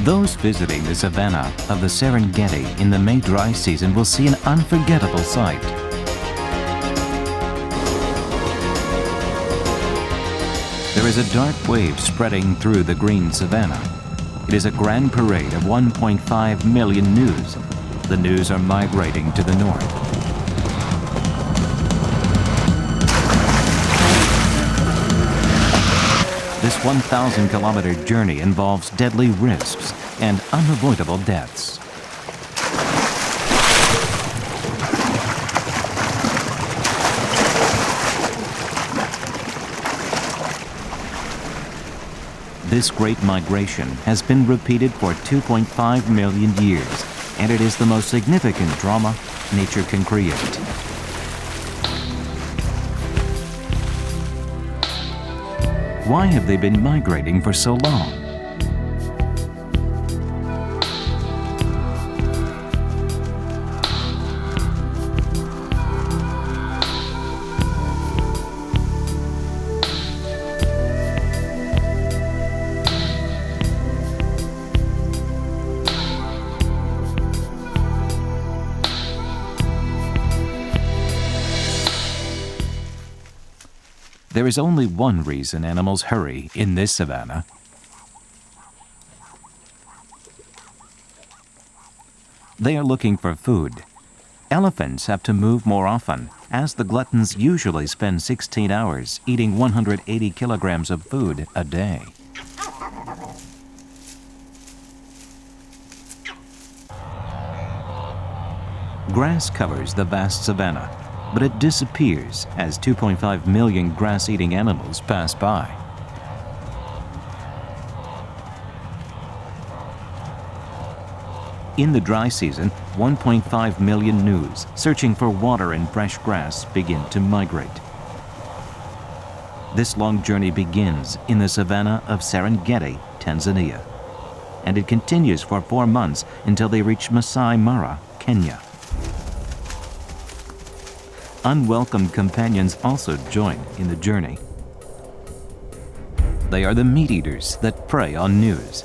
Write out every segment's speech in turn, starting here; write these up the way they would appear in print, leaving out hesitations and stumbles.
Those visiting the savanna of the Serengeti in the May dry season will see an unforgettable sight. There is a dark wave spreading through the green savanna. It is a grand parade of 1.5 million gnus. The gnus are migrating to the north. This 1,000-kilometer journey involves deadly risks and unavoidable deaths. This great migration has been repeated for 2.5 million years, and it is the most significant drama nature can create. Why have they been migrating for so long? There is only one reason animals hurry in this savanna. They are looking for food. Elephants have to move more often, as the gluttons usually spend 16 hours eating 180 kilograms of food a day. Grass covers the vast savanna, but it disappears as 2.5 million grass-eating animals pass by. In the dry season, 1.5 million gnus searching for water and fresh grass begin to migrate. This long journey begins in the savanna of Serengeti, Tanzania, and it continues for 4 months until they reach Masai Mara, Kenya. Unwelcome companions also join in the journey. They are the meat eaters that prey on gnus.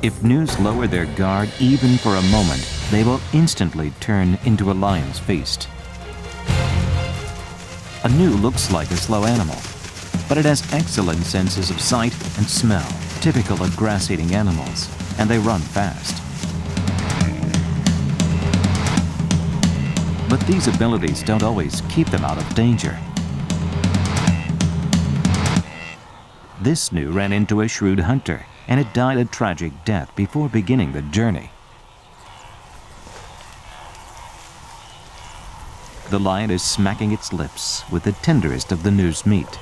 If gnus lower their guard even for a moment, they will instantly turn into a lion's feast. A gnu looks like a slow animal, but it has excellent senses of sight and smell, typical of grass-eating animals, and they run fast. But these abilities don't always keep them out of danger. This gnu ran into a shrewd hunter, and it died a tragic death before beginning the journey. The lion is smacking its lips with the tenderest of the gnu's meat.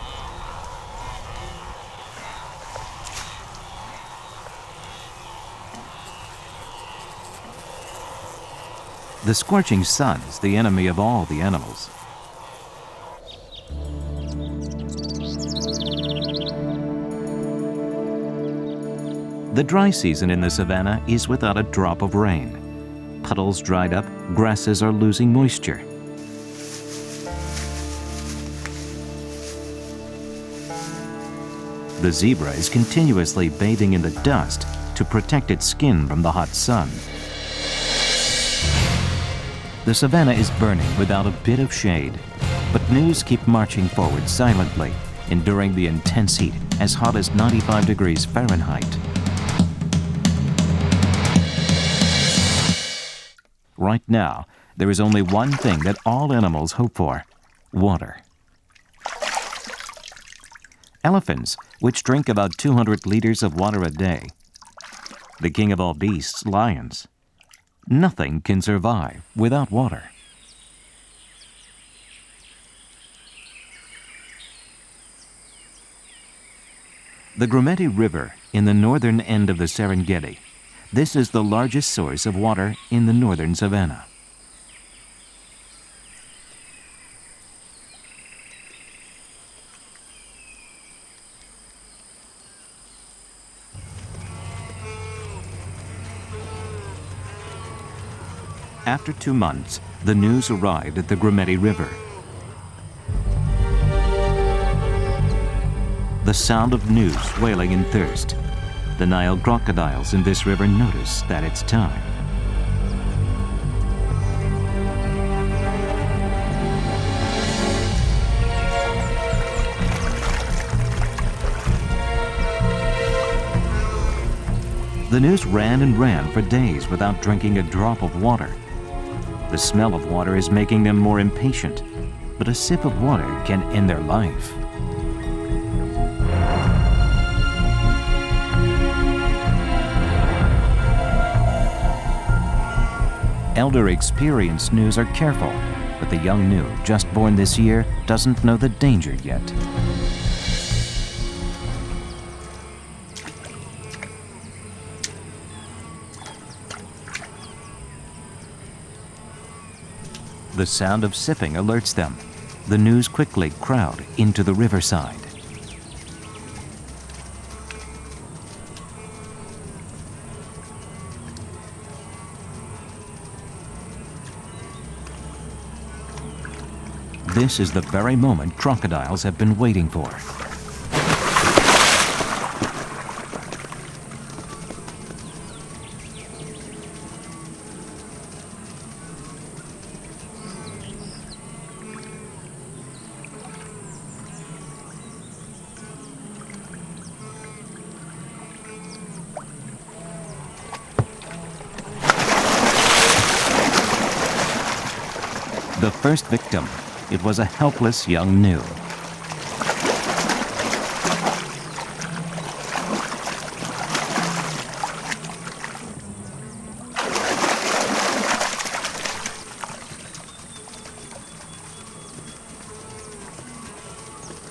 The scorching sun is the enemy of all the animals. The dry season in the savanna is without a drop of rain. Puddles dried up, grasses are losing moisture. The zebra is continuously bathing in the dust to protect its skin from the hot sun. The savanna is burning without a bit of shade, but gnus keep marching forward silently, enduring the intense heat as hot as 95 degrees Fahrenheit. Right now, there is only one thing that all animals hope for: water. Elephants, which drink about 200 liters of water a day. The king of all beasts, lions. Nothing can survive without water. The Grumeti River in the northern end of the Serengeti. This is the largest source of water in the northern savanna. After 2 months, the gnus arrived at the Grumeti River. the sound of news wailing in thirst. The Nile crocodiles in this river notice that it's time. The news ran and ran for days without drinking a drop of water. The smell of water is making them more impatient, but a sip of water can end their life. Elder experienced gnus are careful, but the young gnu, just born this year, doesn't know the danger yet. The sound of sipping alerts them. The gnus quickly crowd into the riverside. This is the very moment crocodiles have been waiting for. The first victim, it was a helpless young gnu.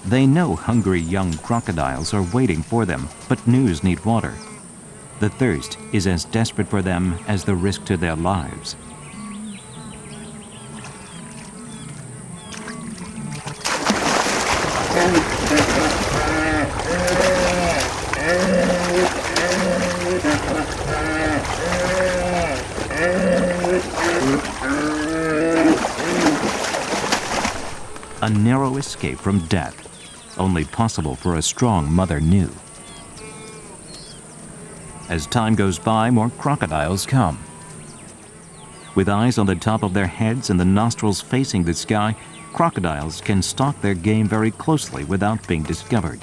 They know hungry young crocodiles are waiting for them, but gnus need water. The thirst is as desperate for them as the risk to their lives. A narrow escape from death, only possible for a strong mother gnu. As time goes by, more crocodiles come. With eyes on the top of their heads and the nostrils facing the sky, crocodiles can stalk their game very closely without being discovered.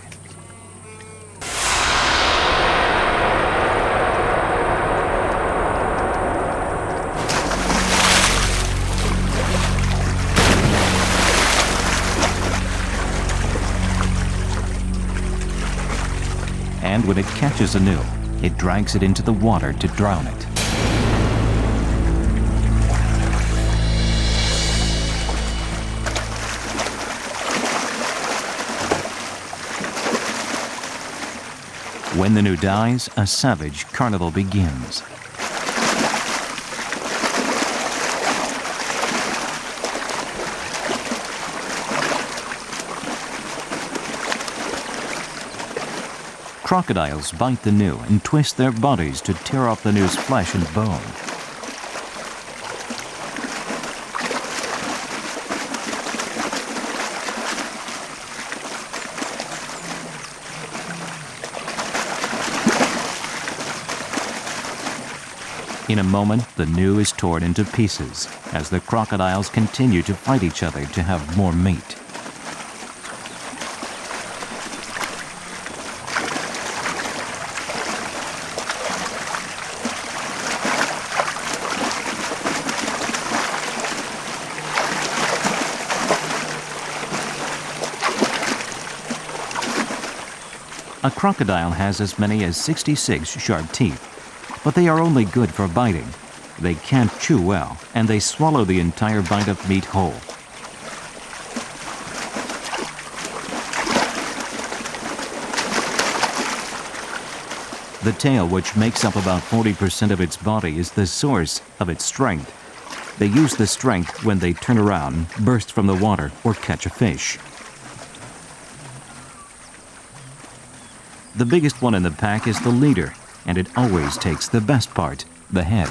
And when it catches a gnu, it drags it into the water to drown it. When the gnu dies, a savage carnival begins. Crocodiles bite the gnu and twist their bodies to tear off the gnu's flesh and bone. In a moment, the gnu is torn into pieces as the crocodiles continue to fight each other to have more meat. A crocodile has as many as 66 sharp teeth, but they are only good for biting. They can't chew well, and they swallow the entire bite of meat whole. The tail, which makes up about 40% of its body, is the source of its strength. They use the strength when they turn around, burst from the water, or catch a fish. The biggest one in the pack is the leader, and it always takes the best part, the head.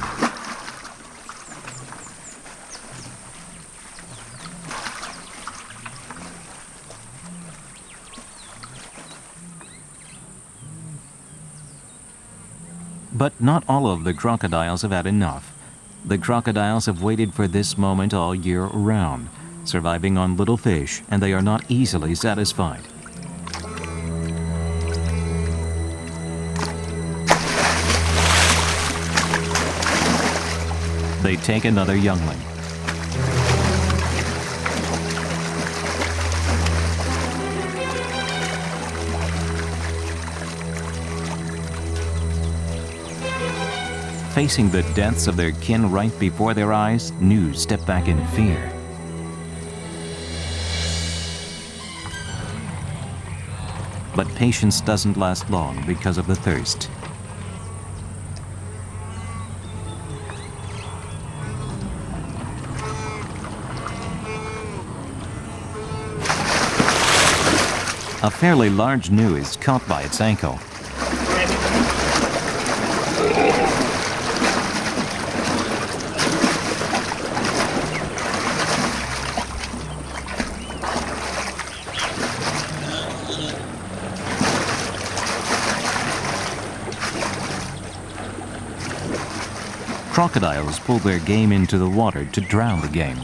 But not all of the crocodiles have had enough. The crocodiles have waited for this moment all year round, surviving on little fish, and they are not easily satisfied. They take another youngling. Facing the deaths of their kin right before their eyes, news step back in fear. But patience doesn't last long because of the thirst. A fairly large gnu is caught by its ankle. Crocodiles pull their game into the water to drown the game.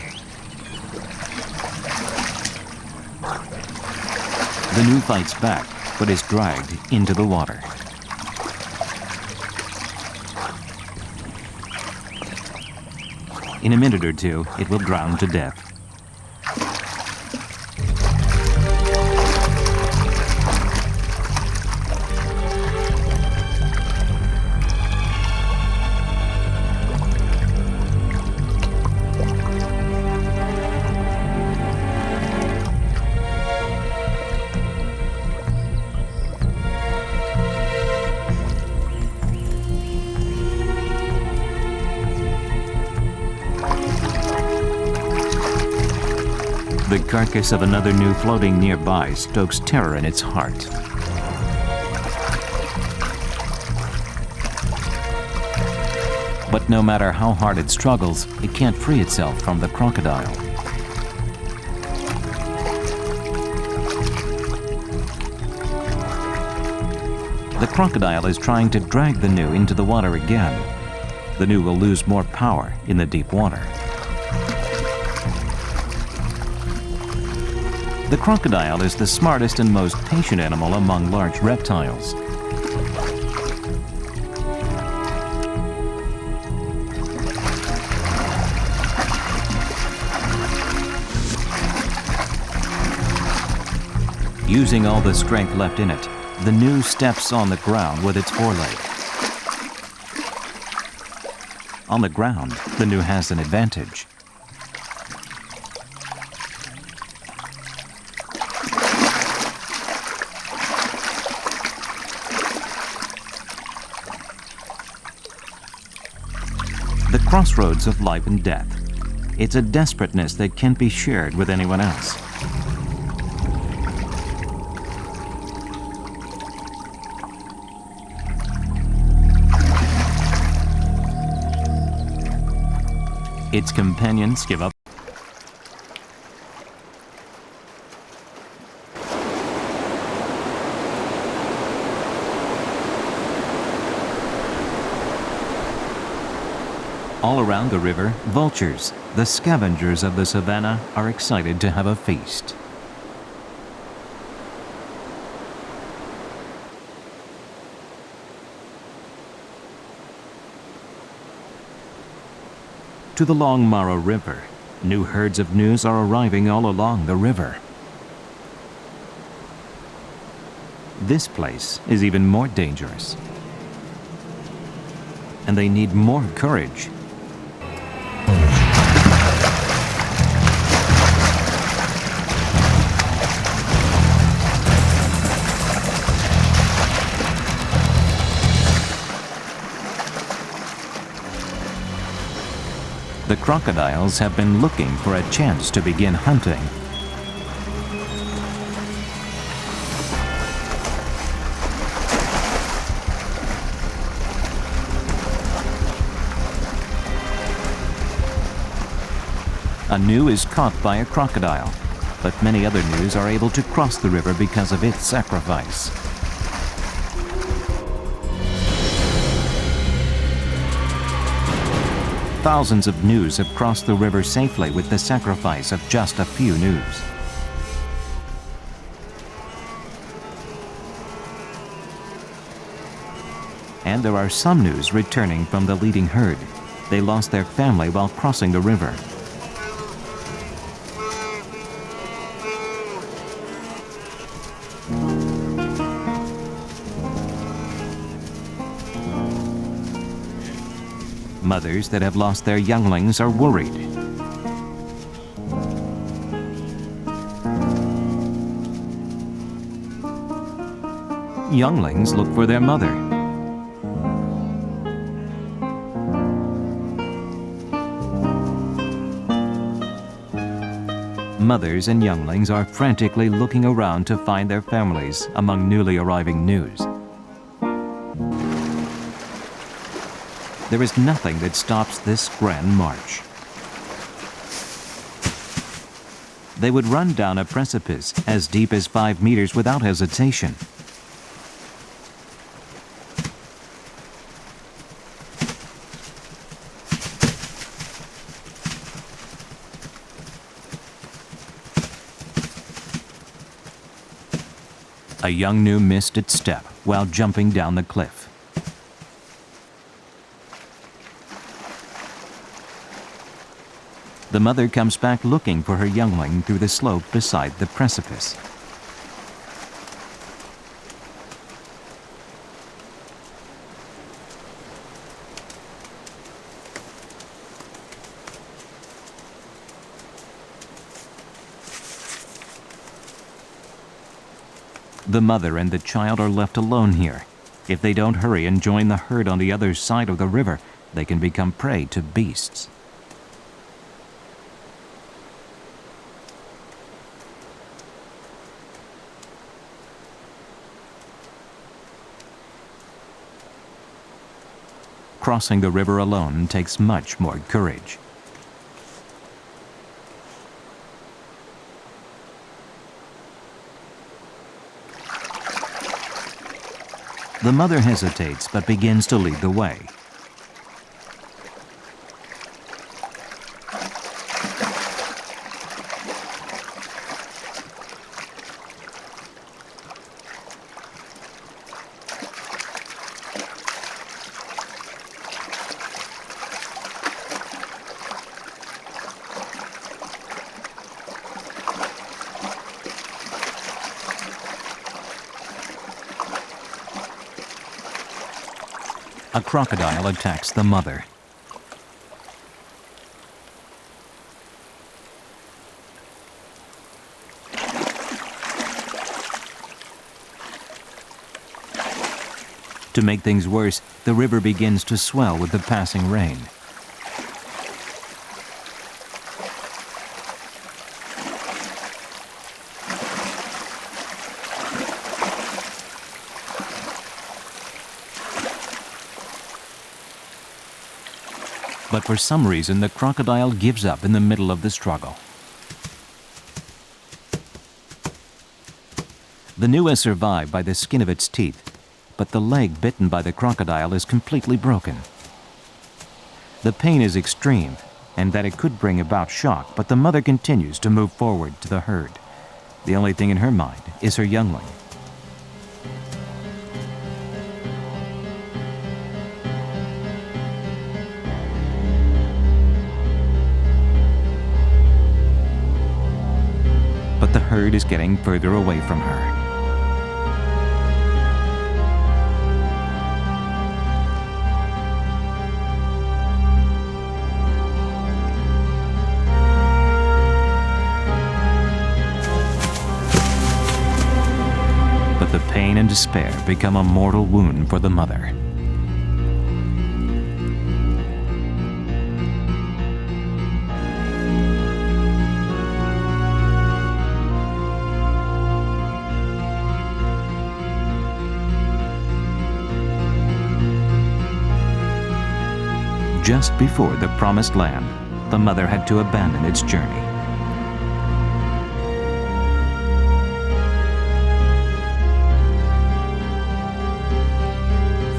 The gnu fights back, but is dragged into the water. In a minute or two, it will drown to death. The carcass of another gnu floating nearby stokes terror in its heart. But no matter how hard it struggles, it can't free itself from the crocodile. The crocodile is trying to drag the gnu into the water again. The gnu will lose more power in the deep water. The crocodile is the smartest and most patient animal among large reptiles. Using all the strength left in it, the gnu steps on the ground with its foreleg. On the ground, the gnu has an advantage. The crossroads of life and death. It's a desperateness that can't be shared with anyone else. Its companions give up. All around the river, vultures, the scavengers of the savannah, are excited to have a feast. To the long Mara River, new herds of gnus are arriving all along the river. This place is even more dangerous, and they need more courage. The crocodiles have been looking for a chance to begin hunting. A gnu is caught by a crocodile, but many other gnus are able to cross the river because of its sacrifice. thousands of canoes have crossed the river safely with the sacrifice of just a few canoes. And there are some canoes returning from the leading herd. They lost their family while crossing the river. Mothers that have lost their younglings are worried. Younglings look for their mother. Mothers and younglings are frantically looking around to find their families among newly arriving canoes. There is nothing that stops this grand march. They would run down a precipice as deep as 5 meters without hesitation. A young canoe missed its step while jumping down the cliff. The mother comes back looking for her youngling through the slope beside the precipice. The mother and the child are left alone here. If they don't hurry and join the herd on the other side of the river, they can become prey to beasts. Crossing the river alone takes much more courage. The mother hesitates but begins to lead the way. A crocodile attacks the mother. To make things worse, the river begins to swell with the passing rain. But for some reason, the crocodile gives up in the middle of the struggle. The canoe has survived by the skin of its teeth, but the leg bitten by the crocodile is completely broken. The pain is extreme, and that it could bring about shock, but the mother continues to move forward to the herd. The only thing in her mind is her youngling. But the herd is getting further away from her. But the pain and despair become a mortal wound for the mother. Just before the promised land, the mother had to abandon its journey.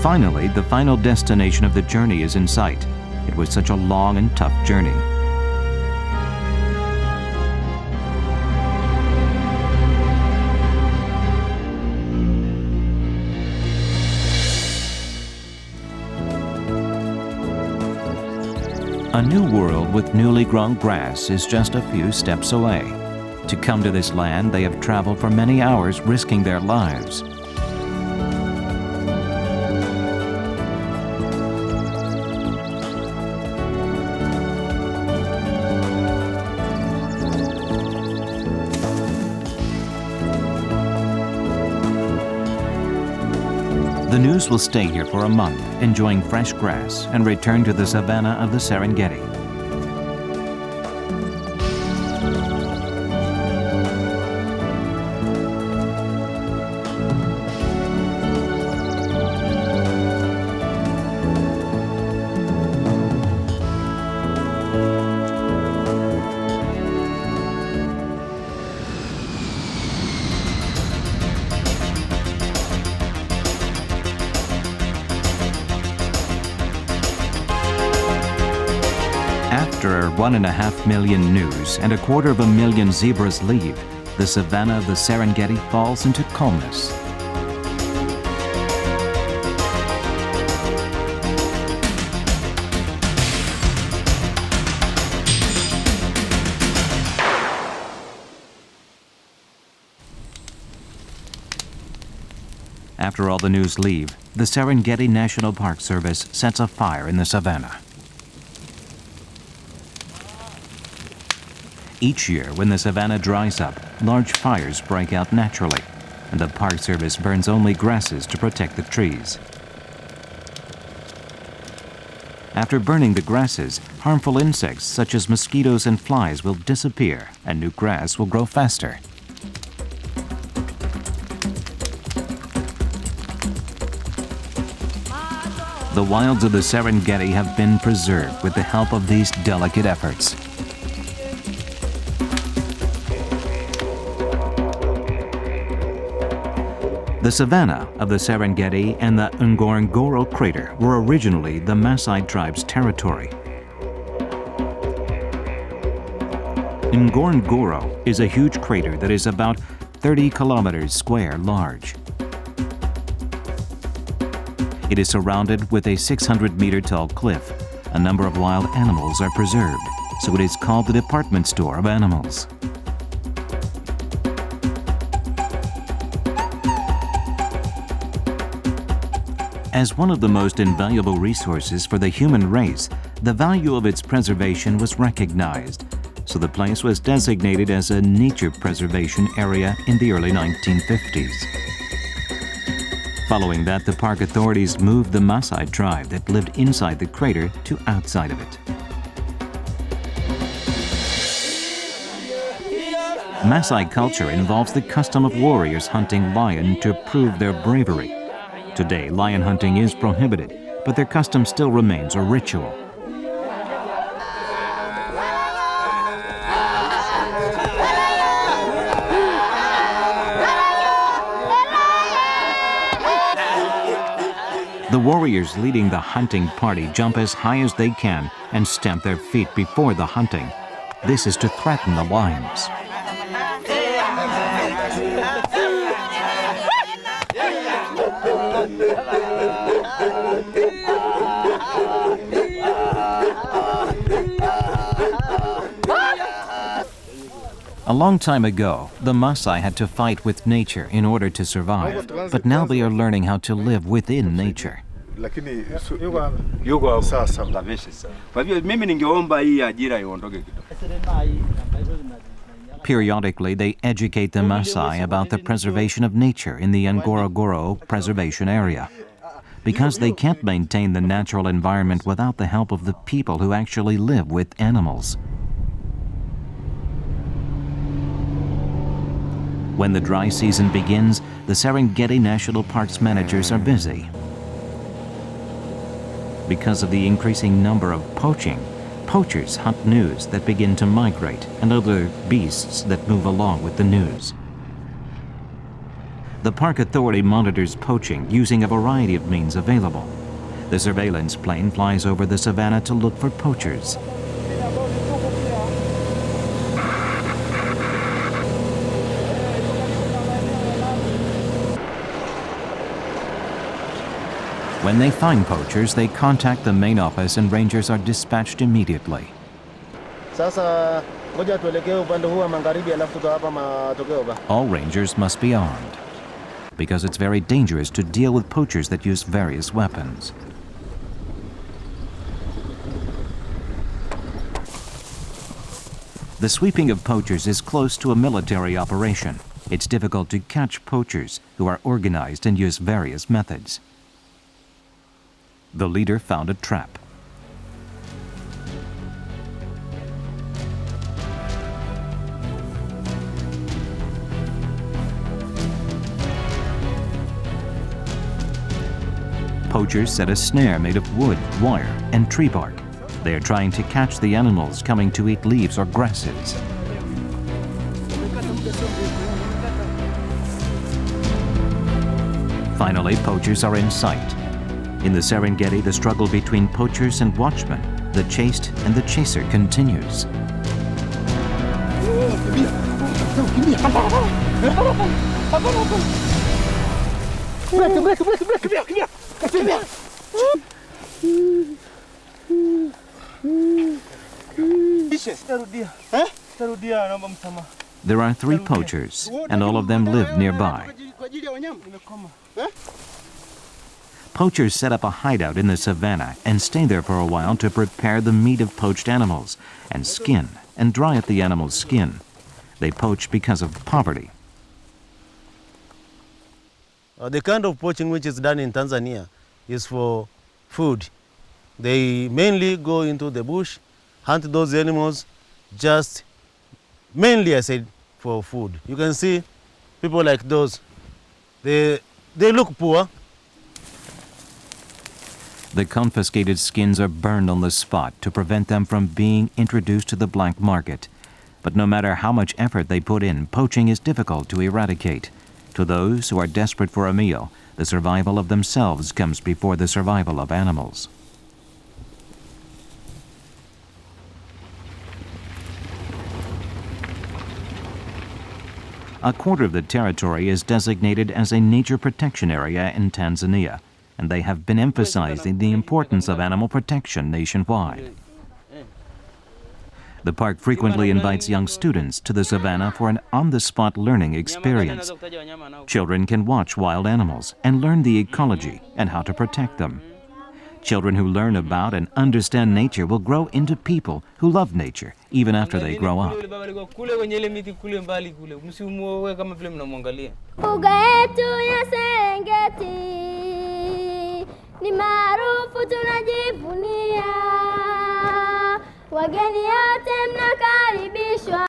Finally, the final destination of the journey is in sight. It was such a long and tough journey. A new world with newly grown grass is just a few steps away. To come to this land, they have traveled for many hours, risking their lives. The news will stay here for a month, enjoying fresh grass, and return to the savanna of the Serengeti. After 1.5 million gnus and 250,000 zebras leave, the savanna of the Serengeti falls into calmness. After all the gnus leave, the Serengeti National Park Service sets a fire in the savanna. Each year, when the savanna dries up, large fires break out naturally, and the Park Service burns only grasses to protect the trees. After burning the grasses, harmful insects such as mosquitoes and flies will disappear, and new grass will grow faster. The wilds of the Serengeti have been preserved with the help of these delicate efforts. The savanna of the Serengeti and the Ngorongoro crater were originally the Maasai tribe's territory. Ngorongoro is a huge crater that is about 30 kilometers square large. It is surrounded with a 600-meter-tall cliff. A number of wild animals are preserved, so it is called the department store of animals. As one of the most invaluable resources for the human race, the value of its preservation was recognized, so the place was designated as a nature preservation area in the early 1950s. Following that, the park authorities moved the Maasai tribe that lived inside the crater to outside of it. Maasai culture involves the custom of warriors hunting lion to prove their bravery. Today, lion hunting is prohibited, but their custom still remains a ritual. The warriors leading the hunting party jump as high as they can and stamp their feet before the hunting. This is to threaten the lions. A long time ago, the Maasai had to fight with nature in order to survive, but now they are learning how to live within nature. Periodically, they educate the Maasai about the preservation of nature in the Ngorongoro Preservation Area, because they can't maintain the natural environment without the help of the people who actually live with animals. When the dry season begins, the Serengeti National Park's managers are busy. Because of the increasing number of poaching, poachers hunt gnus that begin to migrate and other beasts that move along with the gnus. The park authority monitors poaching using a variety of means available. The surveillance plane flies over the savannah to look for poachers. When they find poachers, they contact the main office and rangers are dispatched immediately. All rangers must be armed, because it's very dangerous to deal with poachers that use various weapons. The sweeping of poachers is close to a military operation. It's difficult to catch poachers who are organized and use various methods. The leader found a trap. Poachers set a snare made of wood, wire, and tree bark. They are trying to catch the animals coming to eat leaves or grasses. Finally, poachers are in sight. In the Serengeti, the struggle between poachers and watchmen, the chased and the chaser continues. There are 3 poachers, and all of them live nearby. Poachers set up a hideout in the savannah and stay there for a while to prepare the meat of poached animals and skin and dry up the animal's skin. They poach because of poverty. The kind of poaching which is done in Tanzania is for food. They mainly go into the bush, hunt those animals, just mainly, I said, for food. You can see people like those, they look poor. The confiscated skins are burned on the spot to prevent them from being introduced to the black market. But no matter how much effort they put in, poaching is difficult to eradicate. To those who are desperate for a meal, the survival of themselves comes before the survival of animals. A quarter of the territory is designated as a nature protection area in Tanzania, and they have been emphasizing the importance of animal protection nationwide. The park frequently invites young students to the savannah for an on-the-spot learning experience. Children can watch wild animals and learn the ecology and how to protect them. Children who learn about and understand nature will grow into people who love nature even after they grow up. Mbuga yetu ya Serengeti ni maarufu tunajivunia, wageni wote mnakaribishwa,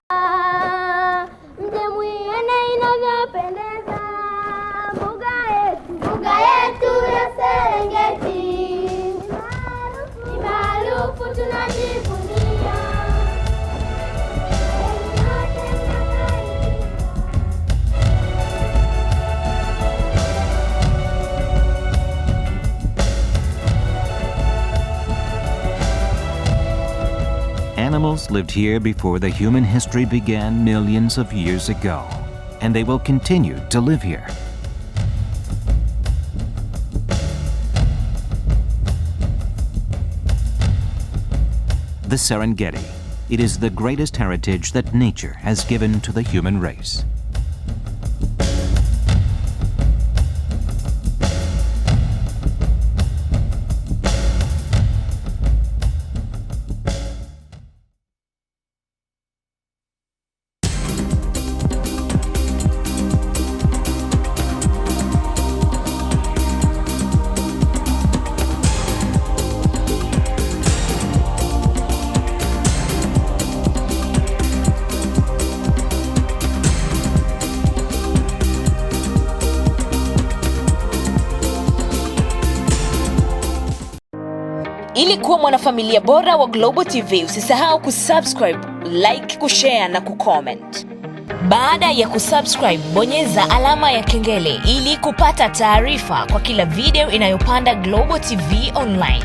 mje muione inavyopendeza. Mbuga yetu ya Serengeti ni maarufu tunajivunia. Animals lived here before the human history began millions of years ago, and they will continue to live here. The Serengeti. It is the greatest heritage that nature has given to the human race. Ili kuwa mwanafamilia bora wa Global TV, usisahau kusubscribe, like, kushare na kucomment. Baada ya kusubscribe, bonyeza alama ya kengele ili kupata taarifa kwa kila video inayopanda Global TV Online.